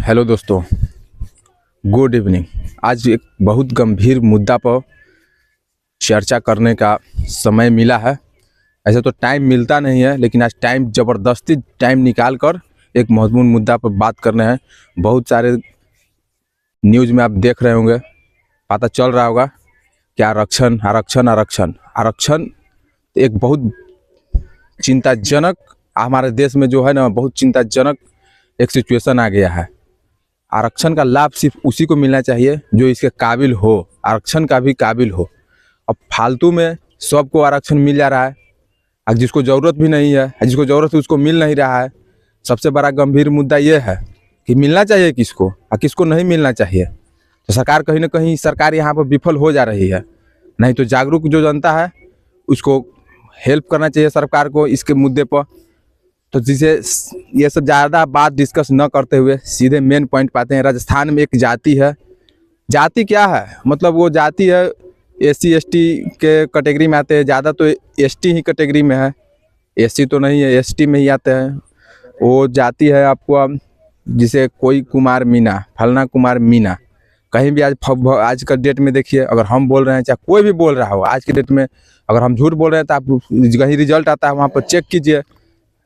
Hello दोस्तों, good evening. आज एक बहुत गंभीर मुद्दा पर चर्चा करने का समय मिला है। ऐसे तो टाइम मिलता नहीं है, लेकिन आज ज़बरदस्ती टाइम निकाल कर एक महत्वपूर्ण मुद्दा पर बात करने हैं। बहुत सारे न्यूज़ में आप देख रहे होंगे, पता चल रहा होगा कि आरक्षण आरक्षण आरक्षण आरक्षण एक बहुत चिंताजनक, हमारे देश में जो है ना, बहुत चिंताजनक एक सिचुएशन आ गया है। आरक्षण का लाभ सिर्फ उसी को मिलना चाहिए जो इसके काबिल हो, आरक्षण का भी काबिल हो। अब फालतू में सबको आरक्षण मिल जा रहा है, अब जिसको ज़रूरत भी नहीं है, जिसको ज़रूरत है उसको मिल नहीं रहा है। सबसे बड़ा गंभीर मुद्दा ये है कि मिलना चाहिए किसको और किसको नहीं मिलना चाहिए। तो सरकार कहीं ना कहीं सरकार यहाँ पर विफल हो जा रही है। नहीं तो जागरूक जो जनता है उसको हेल्प करना चाहिए सरकार को इसके मुद्दे पर। तो जिसे ये सब ज़्यादा बात डिस्कस न करते हुए सीधे मेन पॉइंट पाते हैं। राजस्थान में एक जाति है। जाति क्या है? मतलब वो जाति है SC ST के कैटेगरी में आते हैं। ज़्यादा तो ST ही कैटेगरी में है, SC तो नहीं है, ST में ही आते हैं। वो जाति है आपको, जिसे कोई कुमार मीना, फलना कुमार मीना, कहीं भी आज का डेट में देखिए, अगर हम बोल रहे हैं चाहे कोई भी बोल रहा हो, आज के डेट में अगर हम झूठ बोल रहे हैं तो आप कहीं रिजल्ट आता है वहाँ पर चेक कीजिए।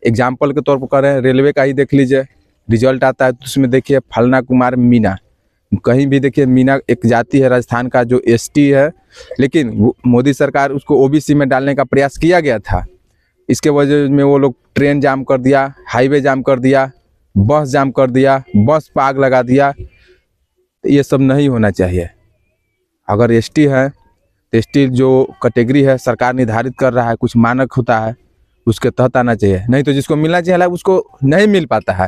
एग्जाम्पल के तौर पर करें, रेलवे का ही देख लीजिए, रिजल्ट आता है तो उसमें देखिए फलना कुमार मीना, कहीं भी देखिए मीना एक जाति है राजस्थान का जो ST है। लेकिन मोदी सरकार उसको OBC में डालने का प्रयास किया गया था। इसके वजह में वो लोग ट्रेन जाम कर दिया, हाईवे जाम कर दिया, बस जाम कर दिया, बस पर आग लगा दिया। ये सब नहीं होना चाहिए। अगर ST है तो ST जो कैटेगरी है सरकार निर्धारित कर रहा है, कुछ मानक होता है, उसके तहत आना चाहिए। नहीं तो जिसको मिलना चाहिए उसको नहीं मिल पाता है।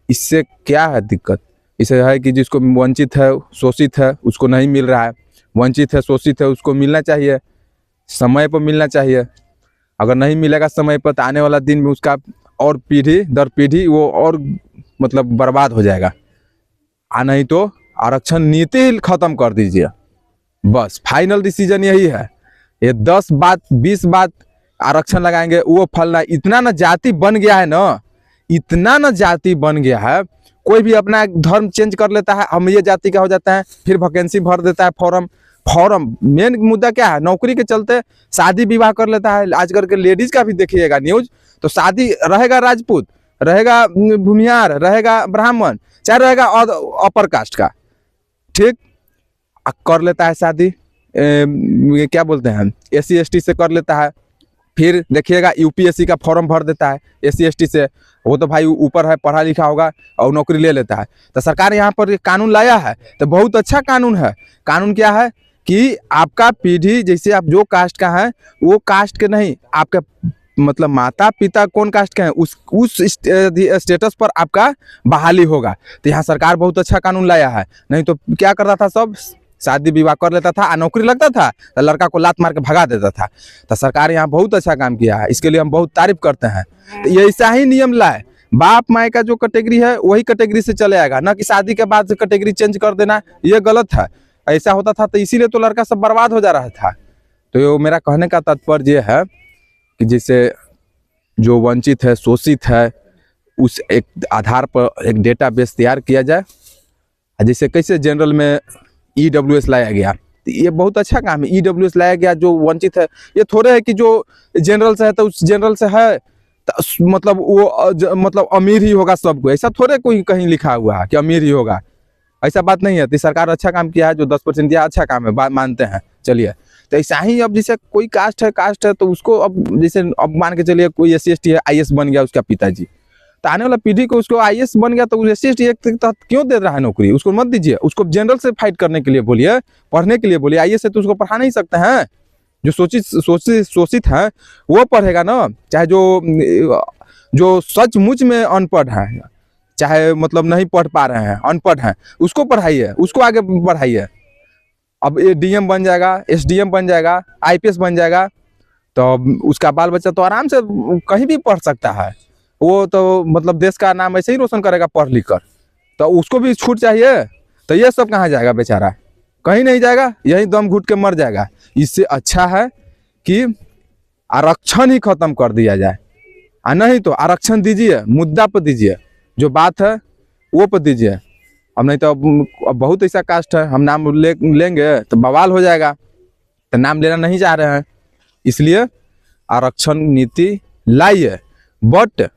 इससे क्या है दिक्कत? इससे है कि जिसको वंचित है, शोषित है, उसको नहीं मिल रहा है। वंचित है, शोषित है, उसको मिलना चाहिए, समय पर मिलना चाहिए। अगर नहीं मिलेगा समय पर तो आने वाला दिन में उसका और पीढ़ी दर पीढ़ी वो और मतलब बर्बाद हो जाएगा। नहीं तो आरक्षण नीति खत्म कर दीजिए, बस फाइनल डिसीजन यही है। ये 10 बात 20 बात आरक्षण लगाएंगे, वो फलना, इतना ना जाति बन गया है ना, इतना ना जाति बन गया है। कोई भी अपना धर्म चेंज कर लेता है, हम ये जाति का हो जाता है, फिर वैकेंसी भर देता है। फॉर्म मेन मुद्दा क्या है? नौकरी के चलते शादी विवाह कर लेता है। आजकल के लेडीज का भी देखिएगा न्यूज, तो शादी रहेगा राजपूत, रहेगा भूमिहार, रहेगा ब्राह्मण, चाहे रहेगा अपर कास्ट का, ठीक, कर लेता है शादी। क्या बोलते हैं, SC ST से कर लेता है। फिर देखिएगा UPSC का फॉर्म भर देता है SC ST से। वो तो भाई ऊपर है, पढ़ा लिखा होगा और नौकरी ले लेता है। तो सरकार यहाँ पर कानून लाया है तो बहुत अच्छा कानून है। कानून क्या है कि आपका पीढ़ी, जैसे आप जो कास्ट का है वो कास्ट के नहीं, आपके मतलब माता पिता कौन कास्ट के हैं उस स्टेटस पर आपका बहाली होगा। तो यहाँ सरकार बहुत अच्छा कानून लाया है। नहीं तो क्या करता था, सब शादी विवाह कर लेता था, नौकरी लगता था तो लड़का को लात मार के भगा देता था। तो सरकार यहाँ बहुत अच्छा काम किया है, इसके लिए हम बहुत तारीफ करते हैं। तो ये ऐसा ही नियम लाए, बाप माए का जो कैटेगरी है वही कैटेगरी से चले आएगा, ना कि शादी के बाद कैटेगरी चेंज कर देना, ये गलत है। ऐसा होता था तो इसीलिए तो लड़का सब बर्बाद हो जा रहा था। तो मेरा कहने का तात्पर्य ये है कि जैसे जो वंचित है, शोषित है, उस एक आधार पर एक डेटाबेस तैयार किया जाए। जैसे कैसे जनरल में EWS लाया गया, तो ये बहुत अच्छा काम है। EWS लाया गया, जो वंचित है, ये थोड़े है कि जो जनरल से है तो उस जनरल से है तो मतलब वो मतलब अमीर ही होगा सबको, ऐसा थोड़े कोई कहीं लिखा हुआ है कि अमीर ही होगा, ऐसा बात नहीं है। तो सरकार अच्छा काम किया है, जो 10% दिया अच्छा काम है, बात मानते हैं, चलिए। तो ऐसा ही अब जैसे कोई कास्ट है तो उसको अब जैसे अब मान के चलिए कोई SC ST है, IAS बन गया उसका पिताजी, तो आने वाला पीढ़ी को उसको IAS बन गया तो SC ST के तहत क्यों दे रहा है नौकरी? उसको मत दीजिए, उसको जनरल से फाइट करने के लिए बोलिए, पढ़ने के लिए बोलिए। IAS से तो उसको पढ़ा नहीं सकते हैं। जो शोषित है वो पढ़ेगा ना, चाहे जो सचमुच में अनपढ़ है, चाहे मतलब नहीं पढ़ पा रहे हैं, अनपढ़ हैं, उसको पढ़ाइए, उसको आगे बढ़ाइए। अब ये DM बन जाएगा, SDM बन जाएगा, IPS बन जाएगा, तो उसका बाल बच्चा तो आराम से कहीं भी पढ़ सकता है। वो तो मतलब देश का नाम ऐसे ही रोशन करेगा पढ़ लिख कर, तो उसको भी छूट चाहिए। तो ये सब कहाँ जाएगा बेचारा? कहीं नहीं जाएगा, यही दम घुट के मर जाएगा। इससे अच्छा है कि आरक्षण ही खत्म कर दिया जाए, नहीं तो आरक्षण दीजिए, मुद्दा पर दीजिए, जो बात है वो पर दीजिए। अब नहीं तो अब बहुत ऐसा कास्ट है, हम नाम लेंगे तो बवाल हो जाएगा, तो नाम लेना नहीं चाह रहे हैं। इसलिए आरक्षण नीति लाई है, बट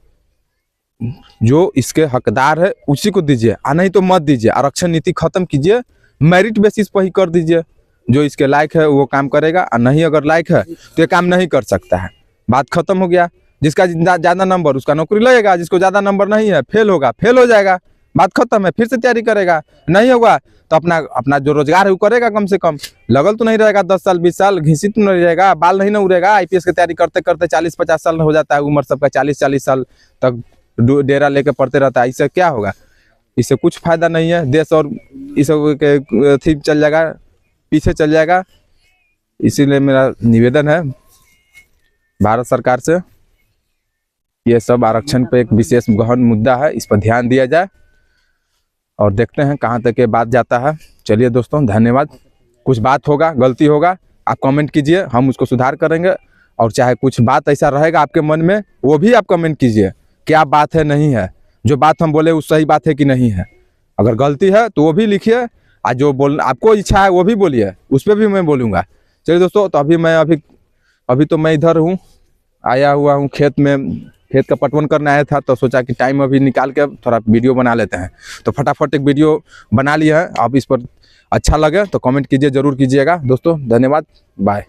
जो इसके हकदार है उसी को दीजिए, नहीं तो मत दीजिए। आरक्षण नीति खत्म कीजिए, मेरिट बेसिस पर ही कर दीजिए। जो इसके लायक है वो काम करेगा, और नहीं अगर लायक है तो ये काम नहीं कर सकता है। बात खत्म हो गया। जिसका ज़्यादा नंबर उसका नौकरी लगेगा, जिसको ज़्यादा नंबर नहीं है फेल होगा, फेल हो जाएगा, बात खत्म है। फिर से तैयारी करेगा, नहीं होगा तो अपना जो रोजगार है वो करेगा। कम से कम लगल तो नहीं रहेगा 10 साल 20 साल, घिसी तो नहीं रहेगा, बाल नहीं ना उड़ेगा। IPS की तैयारी करते करते 40-50 साल हो जाता है उम्र सबका, 40-40 साल तक डेरा लेके पढ़ते रहता है। इससे क्या होगा? इससे कुछ फायदा नहीं है। देश और इस थी चल जाएगा, पीछे चल जाएगा। इसीलिए मेरा निवेदन है भारत सरकार से, ये सब आरक्षण पे एक विशेष गहन मुद्दा है, इस पर ध्यान दिया जाए और देखते हैं कहाँ तक ये बात जाता है। चलिए दोस्तों, धन्यवाद। कुछ बात होगा, गलती होगा, आप कमेंट कीजिए, हम उसको सुधार करेंगे। और चाहे कुछ बात ऐसा रहेगा आपके मन में, वो भी आप कमेंट कीजिए, क्या बात है नहीं है, जो बात हम बोले वो सही बात है कि नहीं है। अगर गलती है तो वो भी लिखिए, आज जो बोलना आपको इच्छा है वो भी बोलिए, उस पर भी मैं बोलूँगा। चलिए दोस्तों, तो अभी तो मैं इधर हूँ, आया हुआ हूँ खेत में, खेत का पटवन करने आया था, तो सोचा कि टाइम अभी निकाल के थोड़ा वीडियो बना लेते हैं। तो फटाफट एक वीडियो बना लिया है। आप इस पर अच्छा लगे तो कमेंट कीजिए, ज़रूर कीजिएगा दोस्तों। धन्यवाद, बाय।